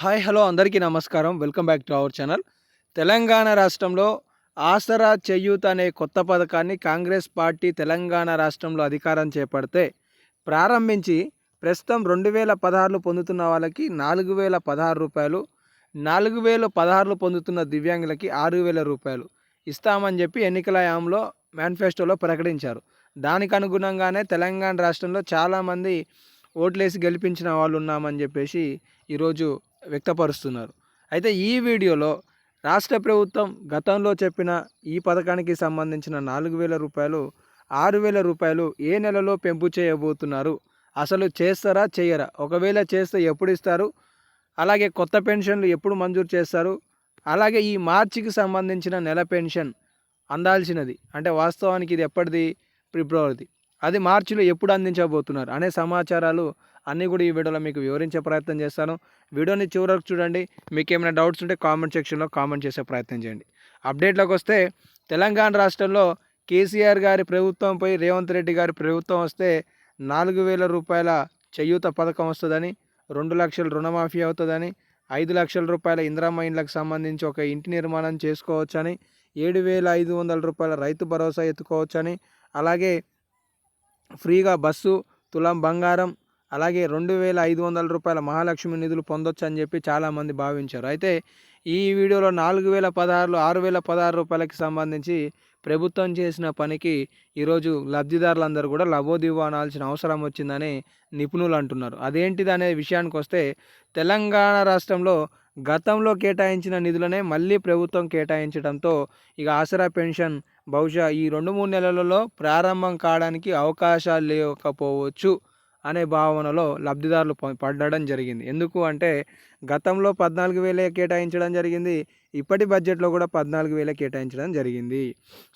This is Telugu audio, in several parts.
హాయ్ హలో అందరికీ నమస్కారం. Welcome back to our channel. Telangana రాష్ట్రంలో ఆసరా చేయూత అనే కొత్త పథకాన్ని కాంగ్రెస్ పార్టీ తెలంగాణ రాష్ట్రంలో అధికారం చేపడితే ప్రారంభించి ప్రస్తుతం 2016 పొందుతున్న వాళ్ళకి 4016 రూపాయలు, 4016 పొందుతున్న దివ్యాంగులకి 6000 రూపాయలు ఇస్తామని చెప్పి ఎన్నికల హామీలో మేనిఫెస్టోలో ప్రకటించారు. దానికి అనుగుణంగానే తెలంగాణ రాష్ట్రంలో చాలామంది ఓట్లేసి గెలిపించిన వాళ్ళు ఉన్నామని చెప్పేసి ఈరోజు వ్యక్తపరుస్తున్నారు. అయితే ఈ వీడియోలో రాష్ట్ర ప్రభుత్వం గతంలో చెప్పిన ఈ పథకానికి సంబంధించిన 4000 రూపాయలు, 6000 రూపాయలు ఏ నెలలో పెంపు చేయబోతున్నారు, అసలు చేస్తారా చేయరా, ఒకవేళ చేస్తే ఎప్పుడు ఇస్తారు, అలాగే కొత్త పెన్షన్లు ఎప్పుడు మంజూరు చేస్తారు, అలాగే ఈ మార్చికి సంబంధించిన నెల పెన్షన్ అందాల్సినది అంటే వాస్తవానికి ఇది ఎప్పటిది, ఫిబ్రవరిది, అది మార్చిలో ఎప్పుడు అందించబోతున్నారు అనే సమాచారాలు అన్నీ కూడా ఈ వీడియోలో మీకు వివరించే ప్రయత్నం చేస్తాను. వీడియోని చివరకు చూడండి. మీకు ఏమైనా డౌట్స్ ఉంటే కామెంట్ సెక్షన్లో కామెంట్ చేసే ప్రయత్నం చేయండి. అప్డేట్లోకి వస్తే తెలంగాణ రాష్ట్రంలో కేసీఆర్ గారి ప్రభుత్వంపై రేవంత్ రెడ్డి గారి ప్రభుత్వం వస్తే 4000 రూపాయల చేయూత పథకం వస్తుందని, 2 లక్షల రుణమాఫీ అవుతుందని, 5 లక్షల రూపాయల ఇందిరమ్మ ఇండ్లకు సంబంధించి ఒక ఇంటి నిర్మాణం చేసుకోవచ్చని, 7500 రూపాయల రైతు భరోసా ఎత్తుకోవచ్చని, అలాగే ఫ్రీగా బస్సు, తులం బంగారం, అలాగే 2500 రూపాయల మహాలక్ష్మి నిధులు పొందొచ్చు అని చెప్పి చాలామంది భావించారు. అయితే ఈ వీడియోలో 4016, 6016 రూపాయలకి సంబంధించి ప్రభుత్వం చేసిన పనికి ఈరోజు లబ్ధిదారులందరూ కూడా లబోదిబో అనాల్సిన అవసరం వచ్చిందని నిపుణులు అంటున్నారు. అదేంటిది అనే విషయానికి వస్తే తెలంగాణ రాష్ట్రంలో గతంలో కేటాయించిన నిధులనే మళ్ళీ ప్రభుత్వం కేటాయించడంతో ఇక ఆసరా పెన్షన్ బహుశా ఈ 2-3 నెలలలో ప్రారంభం కావడానికి అవకాశాలు లేకపోవచ్చు అనే భావనలో లబ్ధిదారులు పడడం జరిగింది. ఎందుకు అంటే గతంలో 14,000 కేటాయించడం జరిగింది. ఇప్పటి బడ్జెట్లో కూడా 14,000 కేటాయించడం జరిగింది.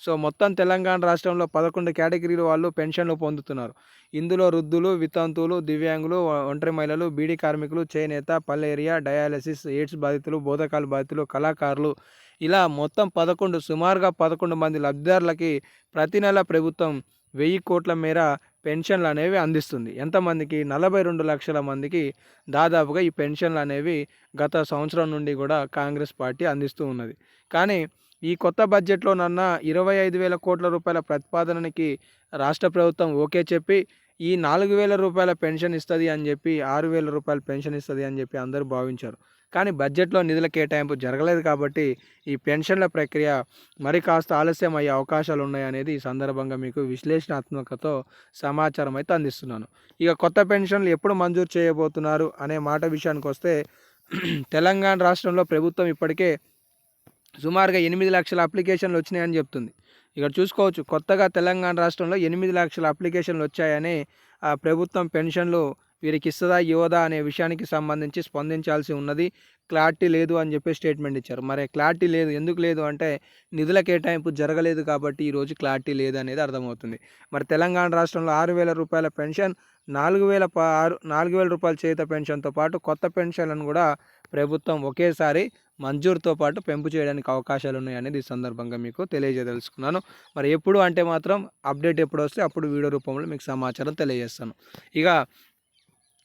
సో మొత్తం తెలంగాణ రాష్ట్రంలో 11 కేటగిరీల వాళ్ళు పెన్షన్లు పొందుతున్నారు. ఇందులో వృద్ధులు, వితంతువులు, దివ్యాంగులు, ఒంటరి మహిళలు, బీడీ కార్మికులు, చేనేత, పల్లెరియా, డయాలసిస్, ఎయిడ్స్ బాధితులు, బోధకాల బాధితులు, కళాకారులు, ఇలా మొత్తం సుమారుగా 11 మంది లబ్ధిదారులకి ప్రతి నెల ప్రభుత్వం 1000 కోట్ల మేర పెన్షన్లు అనేవి అందిస్తుంది. ఎంతమందికి? 42 లక్షల మందికి దాదాపుగా ఈ పెన్షన్లు అనేవి గత సంవత్సరం నుండి కూడా కాంగ్రెస్ పార్టీ అందిస్తూ ఉన్నది. కానీ ఈ కొత్త బడ్జెట్లో 25,000 కోట్ల రూపాయల ప్రతిపాదనకి రాష్ట్ర ప్రభుత్వం ఓకే చెప్పి ఈ 4,000 రూపాయల పెన్షన్ ఇస్తుంది అని చెప్పి, 6,000 రూపాయల పెన్షన్ ఇస్తుంది అని చెప్పి అందరూ భావించారు. కానీ బడ్జెట్లో నిధుల కేటాయింపు జరగలేదు కాబట్టి ఈ పెన్షన్ల ప్రక్రియ మరి కాస్త ఆలస్యం అయ్యే అవకాశాలు ఉన్నాయనేది ఈ సందర్భంగా మీకు విశ్లేషణాత్మకతో సమాచారం అయితే అందిస్తున్నాను. ఇక కొత్త పెన్షన్లు ఎప్పుడు మంజూరు చేయబోతున్నారు అనే మాట విషయానికి వస్తే తెలంగాణ రాష్ట్రంలో ప్రభుత్వం ఇప్పటికే సుమారుగా 8 లక్షల అప్లికేషన్లు వచ్చినాయని చెప్తుంది. ఇక్కడ చూసుకోవచ్చు, కొత్తగా తెలంగాణ రాష్ట్రంలో 8 లక్షల అప్లికేషన్లు వచ్చాయని ప్రభుత్వం పెన్షన్లు వీరికి ఇస్తుందా ఇవ్వదా అనే విషయానికి సంబంధించి స్పందించాల్సి ఉన్నది. క్లారిటీ లేదు అని చెప్పి స్టేట్మెంట్ ఇచ్చారు. మరి క్లారిటీ లేదు, ఎందుకు లేదు అంటే నిధుల కేటాయింపు జరగలేదు కాబట్టి ఈరోజు క్లారిటీ లేదు అనేది అర్థమవుతుంది. మరి తెలంగాణ రాష్ట్రంలో 6,000 రూపాయల పెన్షన్, 4,000 రూపాయల చేత పెన్షన్తో పాటు కొత్త పెన్షన్లను కూడా ప్రభుత్వం ఒకేసారి మంజూరుతో పాటు పెంపు చేయడానికి అవకాశాలు ఉన్నాయనేది ఈ సందర్భంగా మీకు తెలియజేయదలుచుకున్నాను. మరి ఎప్పుడు అంటే మాత్రం అప్డేట్ ఎప్పుడు వస్తే అప్పుడు వీడియో రూపంలో మీకు సమాచారం తెలియజేస్తాను. ఇక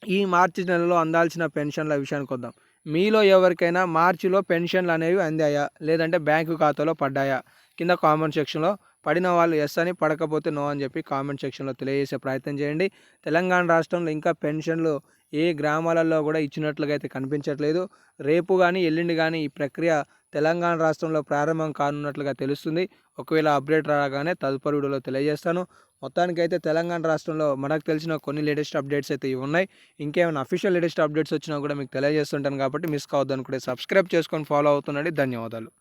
ఈ మార్చి నెలలో అందాల్సిన పెన్షన్ల విషయానికి వద్దాం. మీలో ఎవరికైనా మార్చిలో పెన్షన్లు అనేవి అందాయా, లేదంటే బ్యాంకు ఖాతాలో పడ్డాయా? కింద కామెంట్ సెక్షన్లో పడిన వాళ్ళు ఎస్ అని, పడకపోతే నో అని చెప్పి కామెంట్ సెక్షన్లో తెలియజేసే ప్రయత్నం చేయండి. తెలంగాణ రాష్ట్రంలో ఇంకా పెన్షన్లు ఏ గ్రామాలలో కూడా ఇచ్చినట్లుగా అయితే కనిపించట్లేదు. రేపు కానీ ఎల్లుండి కానీ ఈ ప్రక్రియ తెలంగాణ రాష్ట్రంలో ప్రారంభం కానున్నట్లుగా తెలుస్తుంది. ఒకవేళ అప్డేట్ రాగానే తదుపరి వీడియోలో తెలియజేస్తాను. మొత్తానికైతే తెలంగాణ రాష్ట్రంలో మనకు తెలిసిన కొన్ని లేటెస్ట్ అప్డేట్స్ అయితే ఇవి ఉన్నాయి. ఇంకేమైనా అఫీషియల్ లేటెస్ట్ అప్డేట్స్ వచ్చినా కూడా మీకు తెలియజేస్తుంటాను కాబట్టి మిస్ కావద్దు అనుకుంటే సబ్స్క్రైబ్ చేసుకొని ఫాలో అవుతుండండి. ధన్యవాదాలు.